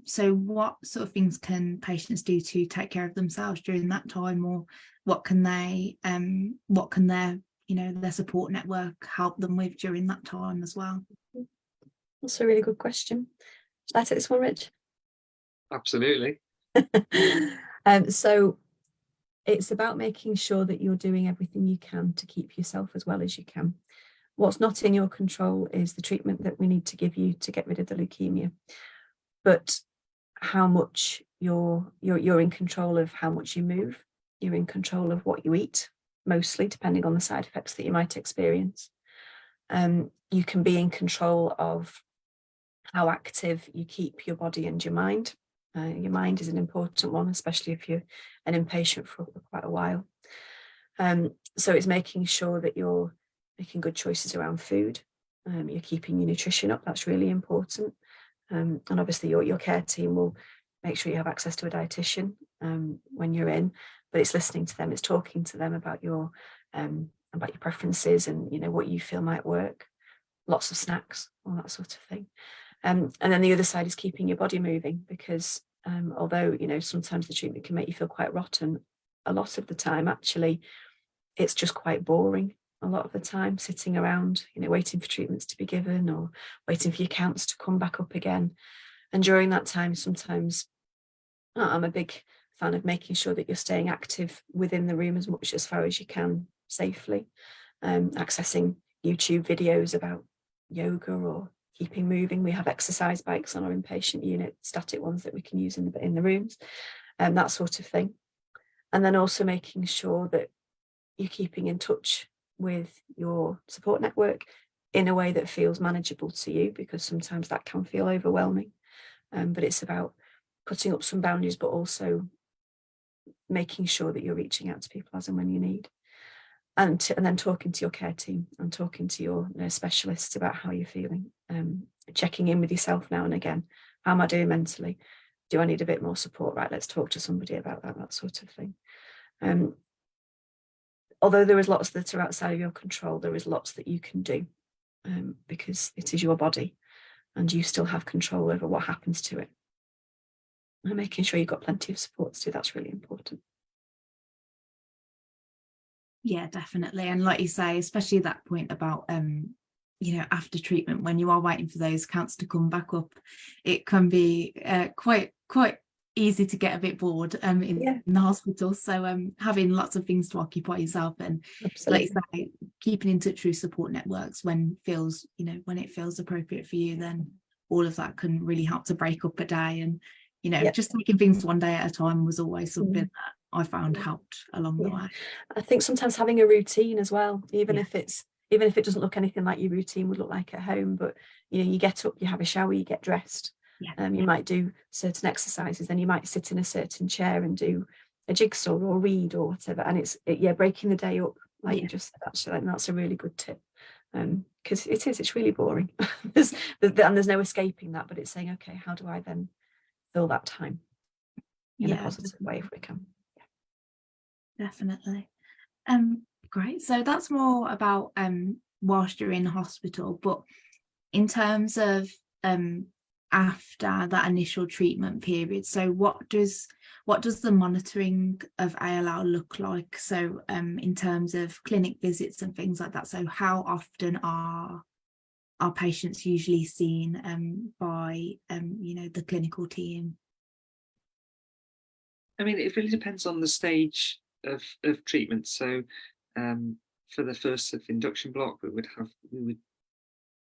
So what sort of things can patients do to take care of themselves during that time, or what can their, you know, their support network help them with during that time as well? That's a really good question. Shall I take this one, Rich? Absolutely. So it's about making sure that you're doing everything you can to keep yourself as well as you can. What's not in your control is the treatment that we need to give you to get rid of the leukemia. But how much you're in control of how much you move, you're in control of what you eat, mostly depending on the side effects that you might experience. You can be in control of how active you keep your body and your mind. Your mind is an important one, especially if you're an inpatient for quite a while. So it's making sure that you're making good choices around food. You're keeping your nutrition up. That's really important. And obviously your care team will make sure you have access to a dietitian when you're in, but it's listening to them, it's talking to them about your preferences and, you know, what you feel might work. Lots of snacks, all that sort of thing. And then the other side is keeping your body moving, because although, you know, sometimes the treatment can make you feel quite rotten, a lot of the time actually it's just quite boring. a lot of the time, sitting around, waiting for treatments to be given or waiting for your counts to come back up again. And during that time, sometimes I'm a big fan of making sure that you're staying active within the room as far as you can safely, accessing YouTube videos about yoga or keeping moving. We have exercise bikes on our inpatient unit, static ones that we can use in the rooms, and that sort of thing. And then also making sure that you're keeping in touch with your support network in a way that feels manageable to you, because sometimes that can feel overwhelming. But it's about putting up some boundaries, but also making sure that you're reaching out to people as and when you need. And then talking to your care team and talking to your nurse specialists about how you're feeling, checking in with yourself now and again. How am I doing mentally? Do I need a bit more support? Right, let's talk to somebody about that sort of thing. Although there is lots that are outside of your control, there is lots that you can do, because it is your body and you still have control over what happens to it. And making sure you've got plenty of support to do that's really important. Yeah, definitely. And like you say, especially that point about after treatment, when you are waiting for those counts to come back up, it can be quite easy to get a bit bored in the hospital. So having lots of things to occupy yourself, and Absolutely. like you say, keeping in touch with support networks when it feels appropriate for you, then all of that can really help to break up a day. And just taking things one day at a time was always something that I found helped along the way. I think sometimes having a routine as well, even if it doesn't look anything like your routine would look like at home, but you get up, you have a shower, you get dressed, you might do certain exercises, then you might sit in a certain chair and do a jigsaw or read or whatever, and it's breaking the day up, like you just said, actually, and that's a really good tip, because it's really boring. there's no escaping that, but it's saying, okay, how do I then fill that time in a positive way if we can? Definitely. Great. So that's more about whilst you're in hospital, but in terms of after that initial treatment period, so what does the monitoring of ALL look like? So in terms of clinic visits and things like that, so how often are our patients usually seen by the clinical team? I mean, it really depends on the stage of treatment. So for the first sort of induction block, we would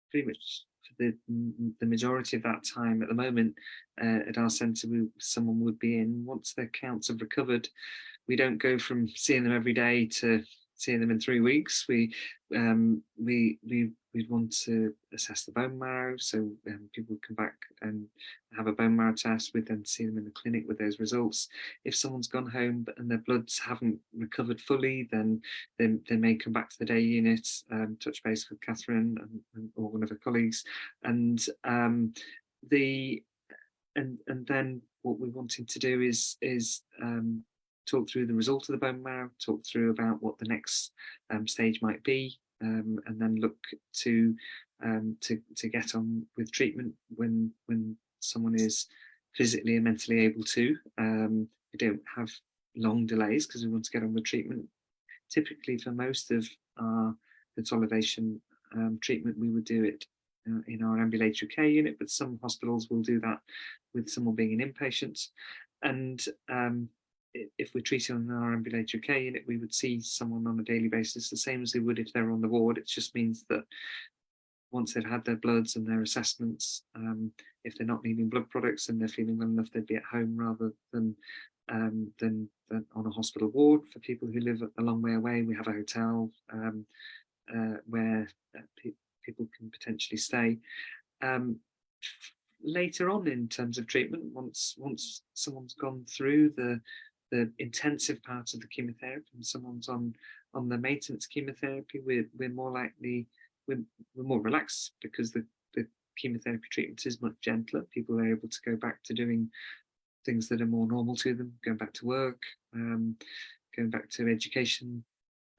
pretty much for the majority of that time at the moment at our centre, someone would be in once their counts have recovered. We don't go from seeing them every day to seeing them in 3 weeks. We want to assess the bone marrow, so people come back and have a bone marrow test. We then see them in the clinic with those results. If someone's gone home and their bloods haven't recovered fully, then they may come back to the day unit, touch base with Catherine or one of her colleagues, and then what we're wanting to do is talk through the result of the bone marrow, talk through about what the next stage might be, and then look to get on with treatment when someone is physically and mentally able to. We don't have long delays because we want to get on with treatment. Typically, for most of our consolidation treatment, we would do it in our ambulatory care unit, but some hospitals will do that with someone being an inpatient. And if we're treating in our ambulatory care unit, we would see someone on a daily basis, the same as they would if they're on the ward. It just means that once they've had their bloods and their assessments, if they're not needing blood products and they're feeling well enough, they'd be at home rather than on a hospital ward. For people who live a long way away, we have a hotel where people can potentially stay. Later on in terms of treatment, once someone's gone through the intensive part of the chemotherapy and someone's on the maintenance chemotherapy, we're more likely, we're more relaxed because the chemotherapy treatment is much gentler. People are able to go back to doing things that are more normal to them, going back to work, going back to education,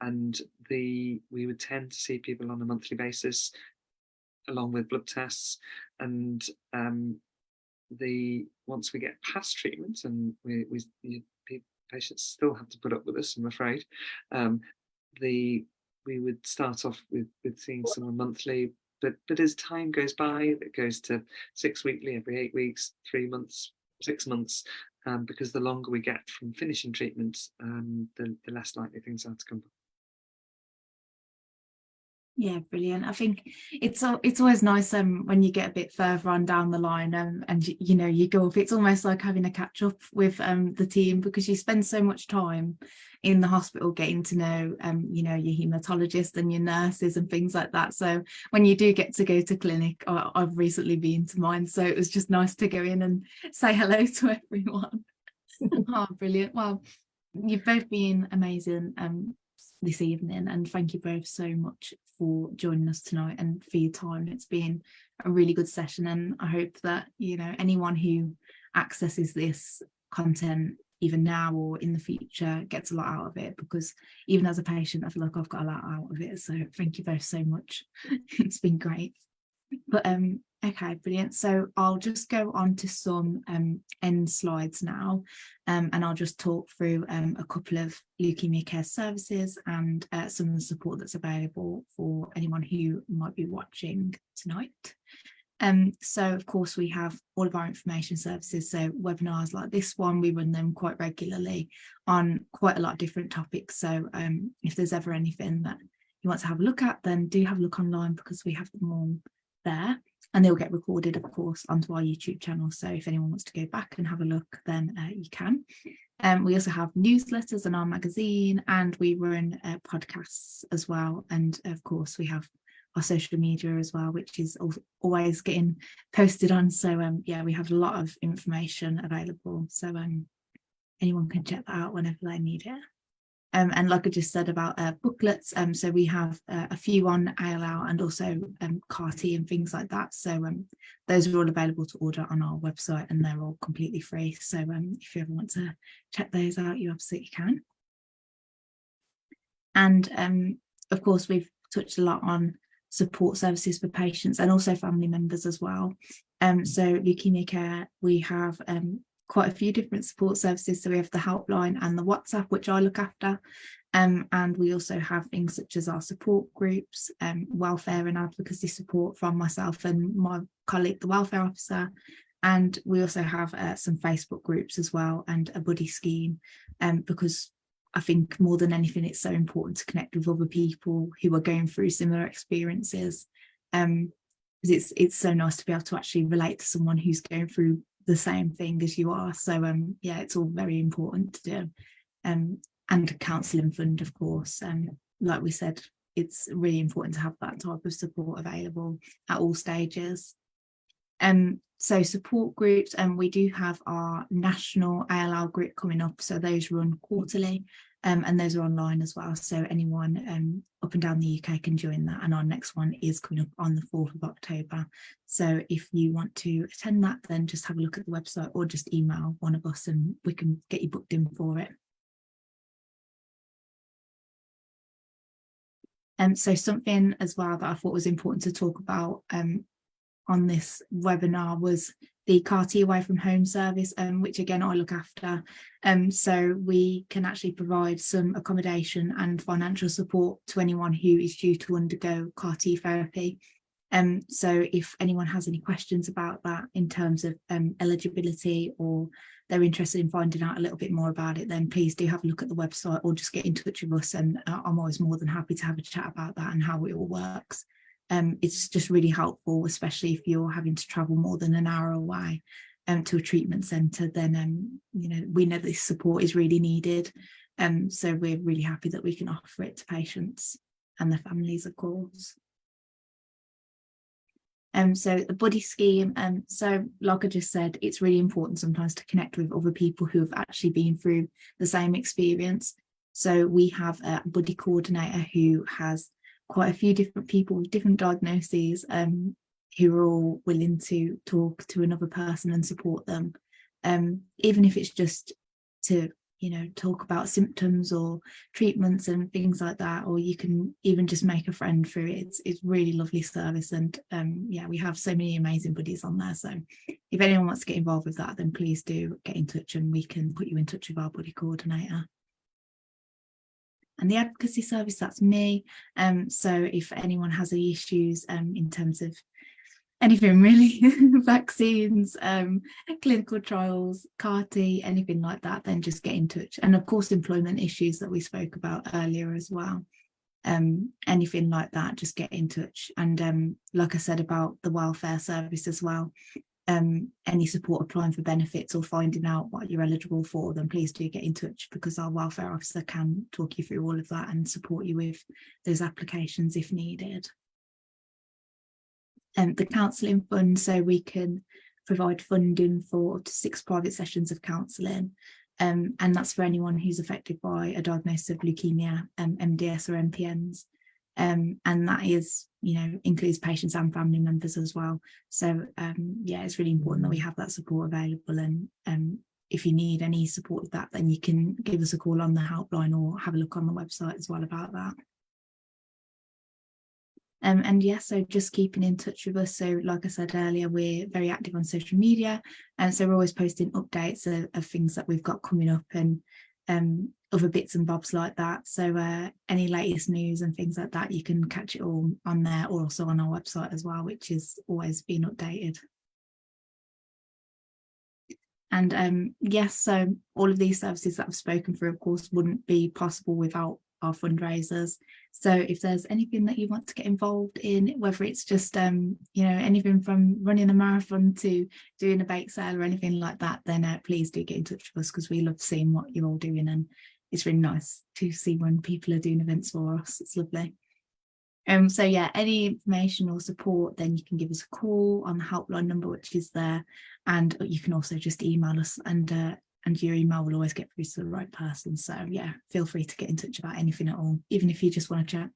and we would tend to see people on a monthly basis along with blood tests. And once we get past treatment, and patients still have to put up with us, I'm afraid, we we would start off with seeing someone monthly, but as time goes by, it goes to 6 weekly, every 8 weeks, 3 months, 6 months, because the longer we get from finishing treatment, the less likely things are to come back. Yeah, brilliant. I think it's always nice when you get a bit further on down the line, and you know, you go up. It's almost like having a catch up with the team, because you spend so much time in the hospital getting to know you know, your haematologist and your nurses and things like that. So when you do get to go to clinic, I've recently been to mine, so it was just nice to go in and say hello to everyone. Oh, brilliant. Well, you've both been amazing this evening, and thank you both so much for joining us tonight and for your time. It's been a really good session, and I hope that, you know, anyone who accesses this content even now or in the future gets a lot out of it, because even as a patient, I feel like I've got a lot out of it. So thank you both so much. It's been great. But okay, brilliant. So I'll just go on to some end slides now, and I'll just talk through a couple of Leukaemia Care services and some of the support that's available for anyone who might be watching tonight. So of course we have all of our information services, so webinars like this one, we run them quite regularly on quite a lot of different topics. So if there's ever anything that you want to have a look at, then do have a look online, because we have them all there, and they'll get recorded, of course, onto our YouTube channel. So if anyone wants to go back and have a look, then you can. We also have newsletters in our magazine, and we run podcasts as well. And of course, we have our social media as well, which is always getting posted on. So yeah, we have a lot of information available. So anyone can check that out whenever they need it. And like I just said about booklets, so we have a few on ALL and also CAR-T and things like that. So those are all available to order on our website, and they're all completely free. So if you ever want to check those out, you absolutely can. And of course, we've touched a lot on support services for patients and also family members as well. So Leukaemia Care, we have quite a few different support services. So we have the helpline and the WhatsApp, which I look after. And we also have things such as our support groups, welfare and advocacy support from myself and my colleague, the welfare officer. And we also have some Facebook groups as well, and a buddy scheme, because I think more than anything, it's so important to connect with other people who are going through similar experiences. Because it's so nice to be able to actually relate to someone who's going through the same thing as you are. So yeah, it's all very important to do. And a counselling fund, of course. Like we said, it's really important to have that type of support available at all stages. So support groups, and we do have our national ALL group coming up. So those run quarterly, and those are online as well. So anyone up and down the UK can join that. And our next one is coming up on the 4th of October. So if you want to attend that, then just have a look at the website or just email one of us and we can get you booked in for it. So something as well that I thought was important to talk about on this webinar was the CAR-T away from home service, which again I look after. So we can actually provide some accommodation and financial support to anyone who is due to undergo CAR-T therapy. So if anyone has any questions about that in terms of eligibility, or they're interested in finding out a little bit more about it, then please do have a look at the website or just get in touch with us, and I'm always more than happy to have a chat about that and how it all works. It's just really helpful, especially if you're having to travel more than an hour away to a treatment centre, then you know, we know this support is really needed. So we're really happy that we can offer it to patients and their families, of course. So the buddy scheme, so like I just said, it's really important sometimes to connect with other people who have actually been through the same experience. So we have a buddy coordinator who has quite a few different people with different diagnoses, who are all willing to talk to another person and support them, even if it's just to, you know, talk about symptoms or treatments and things like that, or you can even just make a friend through it. It's really lovely service, and yeah, we have so many amazing buddies on there. So if anyone wants to get involved with that, then please do get in touch and we can put you in touch with our buddy coordinator. And the advocacy service, that's me. So if anyone has any issues in terms of anything really, vaccines, clinical trials, CAR-T, anything like that, then just get in touch. And of course, employment issues that we spoke about earlier as well. Anything like that, just get in touch. And like I said about the welfare service as well, any support applying for benefits or finding out what you're eligible for, then please do get in touch, because our welfare officer can talk you through all of that and support you with those applications if needed. The counselling fund, so we can provide funding for up to 6 private sessions of counselling, and that's for anyone who's affected by a diagnosis of leukemia, MDS or MPNs, and that is, includes patients and family members as well. So yeah, it's really important that we have that support available, and if you need any support with that, then you can give us a call on the helpline or have a look on the website as well about that. And yeah, so just keeping in touch with us. So like I said earlier, we're very active on social media, and so we're always posting updates of things that we've got coming up, and other bits and bobs like that. So any latest news and things like that, you can catch it all on there, or also on our website as well, which is always being updated. And yes, so all of these services that I've spoken through, of course, wouldn't be possible without our fundraisers. So if there's anything that you want to get involved in, whether it's just anything from running a marathon to doing a bake sale or anything like that, then please do get in touch with us, because we love seeing what you're all doing, and it's really nice to see when people are doing events for us. It's lovely. So yeah, any information or support, then you can give us a call on the helpline number, which is there, and you can also just email us, and your email will always get through to the right person. So yeah, feel free to get in touch about anything at all, even if you just want to chat.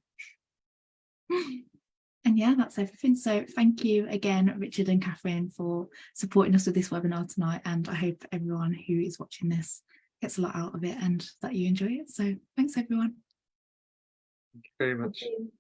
And yeah, that's everything. So thank you again, Richard and Catherine, for supporting us with this webinar tonight, and I hope everyone who is watching this gets a lot out of it and that you enjoy it. So thanks everyone. Thank you very much. Thank you.